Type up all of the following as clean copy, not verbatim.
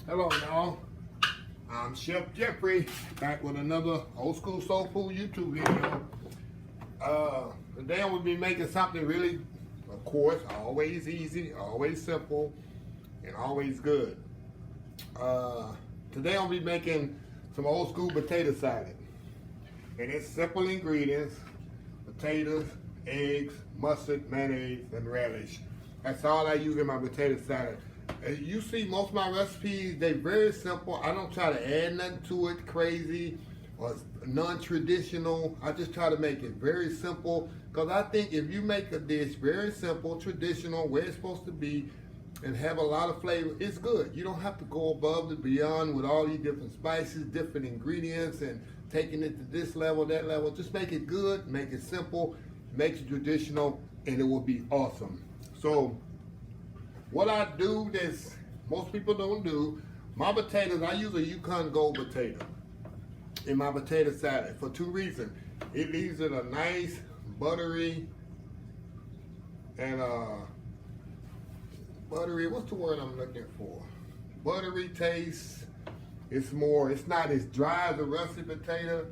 Hello y'all, I'm Chef Jeffrey, back with another old school soul food YouTube video. Today I'm going to be making something really, of course, always easy, always simple, and always good. Today I'll be making some old school potato salad. And it's simple ingredients: potatoes, eggs, mustard, mayonnaise, and relish. That's all I use in my potato salad. You see most of my recipes, they're very simple. I don't try to add nothing to it crazy or non-traditional. I just try to make it very simple, because I think if you make a dish very simple, traditional, where it's supposed to be, and have a lot of flavor, it's good. You don't have to go above and beyond with all these different spices, different ingredients, and taking it to this level, that level. Just make it good, make it simple, make it traditional, and it will be awesome. So what I do that most people don't do, my potatoes, I use a Yukon Gold potato in my potato salad for two reasons. It leaves it a nice, buttery, and what's the word I'm looking for? Buttery taste. It's not as dry as a rusty potato.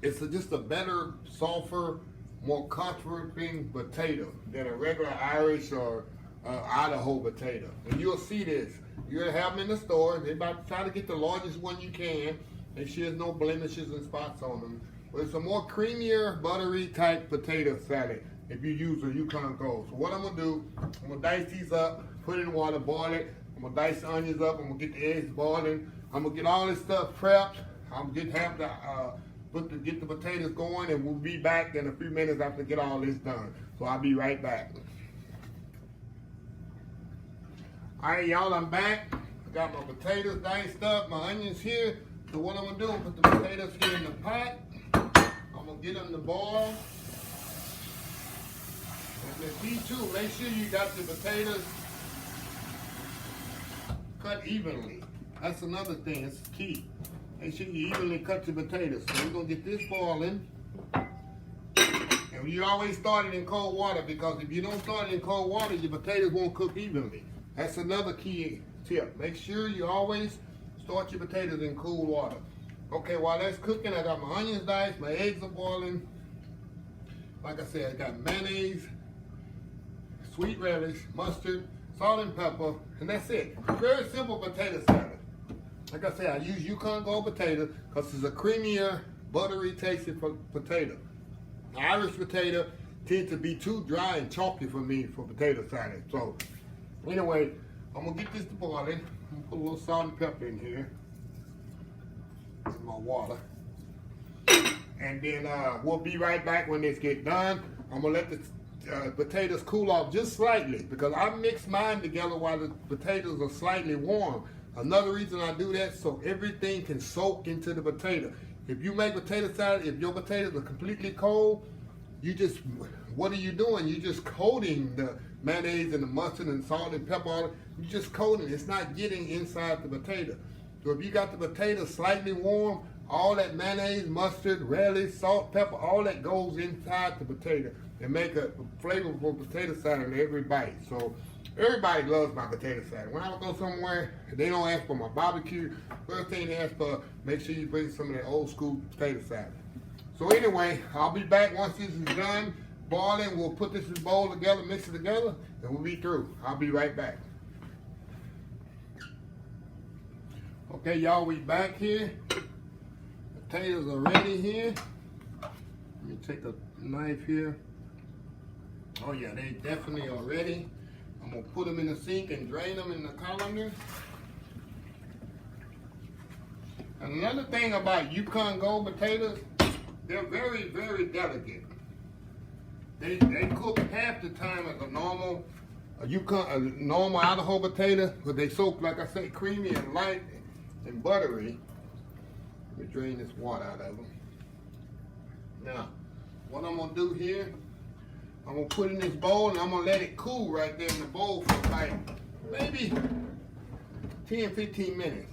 It's just a better, softer, more comforting potato than a regular Irish or Idaho potato. And you'll see this. You'll have them in the store. They're about to try to get the largest one you can. Make sure there's no blemishes and spots on them. But it's a more creamier, buttery type potato salad if you use a Yukon Gold. So what I'm going to do, I'm going to dice these up, put it in water, boil it. I'm going to dice the onions up. I'm going to get the eggs boiling. I'm going to get all this stuff prepped. I'm going to have to get the potatoes going, and we'll be back in a few minutes after I get all this done. So I'll be right back. Alright y'all, I'm back. I got my potatoes diced up, my onions here. So what I'm going to do, I'm going to put the potatoes here in the pot. I'm going to get them to boil. And the key too, make sure you got the potatoes cut evenly. That's another thing, it's key. Make sure you evenly cut your potatoes. So we're going to get this boiling. And you always start it in cold water, because if you don't start it in cold water, your potatoes won't cook evenly. That's another key tip. Make sure you always start your potatoes in cool water. Okay, while that's cooking, I got my onions diced, my eggs are boiling. Like I said, I got mayonnaise, sweet relish, mustard, salt and pepper, and that's it. Very simple potato salad. Like I said, I use Yukon Gold potato because it's a creamier, buttery tasted potato. Irish potato tends to be too dry and chalky for me for potato salad. So anyway, I'm going to get this to boiling. I'm going to put a little salt and pepper in here. In my water. And then we'll be right back when this gets done. I'm going to let the potatoes cool off just slightly, because I mix mine together while the potatoes are slightly warm. Another reason I do that, so everything can soak into the potato. If you make potato salad, if your potatoes are completely cold, what are you doing? You're just coating the mayonnaise and the mustard and salt and pepper on it. You're just coating it. It's not getting inside the potato. So if you got the potato slightly warm, all that mayonnaise, mustard, relish, salt, pepper, all that goes inside the potato and make a flavorful potato salad in every bite. So everybody loves my potato salad. When I go somewhere, they don't ask for my barbecue. First thing they ask for, make sure you bring some of that old school potato salad. So anyway, I'll be back once this is done boiling. We'll put this in a bowl together, mix it together, and we'll be through. I'll be right back. Okay, y'all, we back here. Potatoes are ready here. Let me take a knife here. Oh yeah, they definitely are ready. I'm gonna put them in the sink and drain them in the colander. And another thing about Yukon Gold potatoes, they're very, very delicate. They cook half the time as a normal Idaho potato, but they soak, like I say, creamy and light and buttery. Let me drain this water out of them. Now, what I'm gonna do here, I'm gonna put in this bowl and I'm gonna let it cool right there in the bowl for like maybe 10-15 minutes.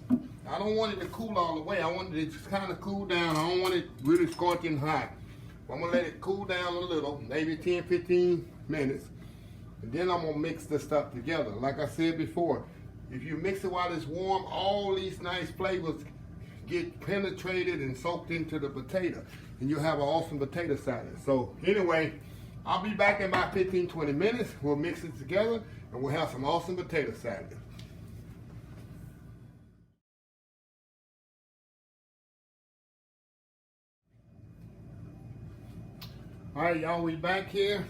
I don't want it to cool all the way. I want it to just kind of cool down. I don't want it really scorching hot. I'm gonna let it cool down a little, maybe 10-15 minutes. And then I'm gonna mix this stuff together. Like I said before, If you mix it while it's warm, all these nice flavors get penetrated and soaked into the potato, and you'll have an awesome potato salad. So anyway, I'll be back in about 15-20 minutes. We'll mix it together and we'll have some awesome potato salad. All right, y'all, we back here,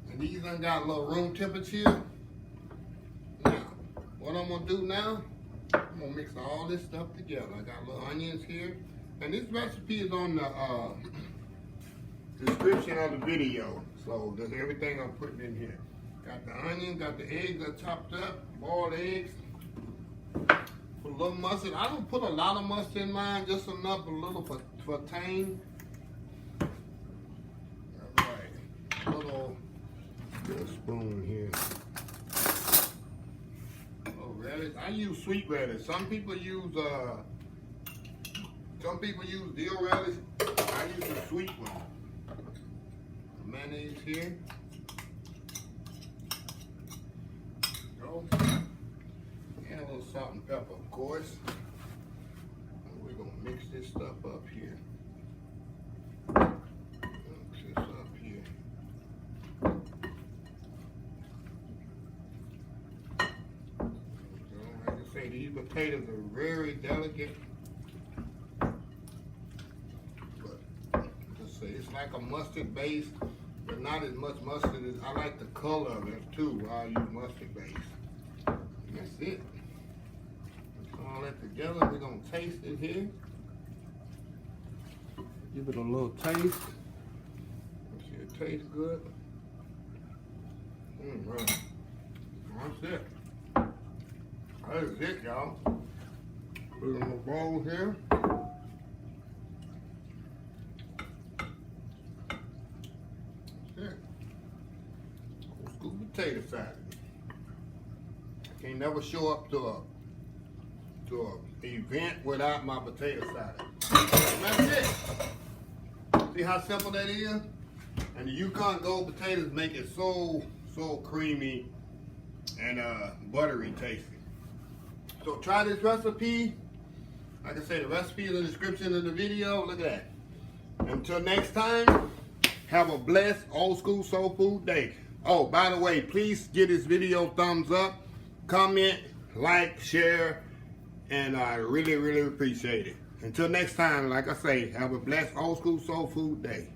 and these done got a little room temperature. Now, what I'm gonna do now, I'm gonna mix all this stuff together. I got little onions here, and this recipe is on the description of the video. So there's everything I'm putting in here. Got the onion, got the eggs that chopped up, boiled eggs. Put a little mustard. I don't put a lot of mustard in mine, just enough, a little for tang. Little spoon here. Oh, relish. I use sweet relish. Some people use dill relish. I use the sweet one. The mayonnaise here. Go. And a little salt and pepper, of course. And we're gonna mix this stuff up here. Mix this up here. These potatoes are very delicate, but let's say it's like a mustard base, but not as much mustard as I like the color of it too. While I use mustard base. And that's it. Mix all that together. We're gonna taste it here. Give it a little taste. Let's see, it tastes good. Right. That's it. That is it, y'all. Put it in a bowl here. That's it. Old school potato salad. I can't never show up to an event without my potato salad. That's it. See how simple that is? And the Yukon Gold potatoes make it so creamy and buttery tasting. So try this recipe. Like I said, the recipe is in the description of the video. Look at that. Until next time, have a blessed old school soul food day. Oh, by the way, please give this video a thumbs up, comment, like, share, and I really, really appreciate it. Until next time, like I say, have a blessed old school soul food day.